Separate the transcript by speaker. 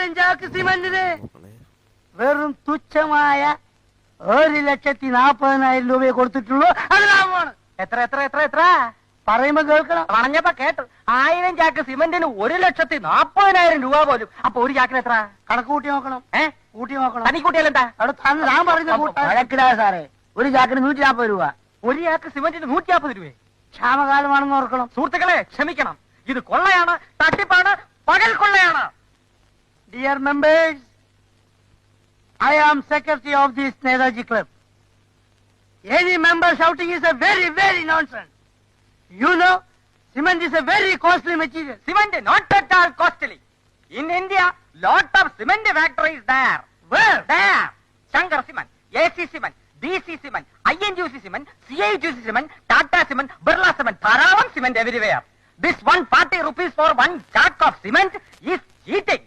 Speaker 1: 1000 ചാക്ക് സിമന്റിന് വെറും തുച്ഛമായ 1,40,000 രൂപയെ കൊടുത്തിട്ടുള്ളൂ. അത് ലാഭമാണ്.
Speaker 2: എത്ര എത്ര എത്ര എത്ര
Speaker 1: പറയുമ്പോ കേൾക്കണം.
Speaker 2: പറഞ്ഞപ്പോ കേട്ടു. 1000 ചാക്ക് സിമന്റിന് 1,40,000 രൂപ പോലും. അപ്പൊ ഒരു ചാക്കിന് എത്ര?
Speaker 1: കണക്ക് കൂട്ടി നോക്കണം. കൂട്ടി നോക്കണം.
Speaker 2: തനി കൂട്ടിയാലെന്താ?
Speaker 1: അവിടെ ഞാൻ പറഞ്ഞ വഴക്കിടാ സാറേ. ഒരു ചാക്കിന് 140 രൂപ.
Speaker 2: ഒരു ചാക്ക് സിമന്റിന് 150 രൂപ.
Speaker 1: ക്ഷാമകാലമാണെന്ന് ഓർക്കണം.
Speaker 2: സുഹൃത്തുക്കളെ ക്ഷമിക്കണം, ഇത് കൊള്ളയാണ്, തട്ടിപ്പാണ്, പകൽ കൊള്ളയാണ്.
Speaker 1: Dear members, I am secretary of this Netaji club. Any member shouting is a very, very nonsense. You know, cement is a very costly material.
Speaker 2: Cement not at all costly. In India, lot of cement factories there.
Speaker 1: Where?
Speaker 2: There. Shankar Cement, AC Cement, DC Cement, INGC Cement, CIGC Cement, Tata Cement, Birla Cement, Dharavam Cement everywhere. This 140 rupees for one sack of cement is cheating.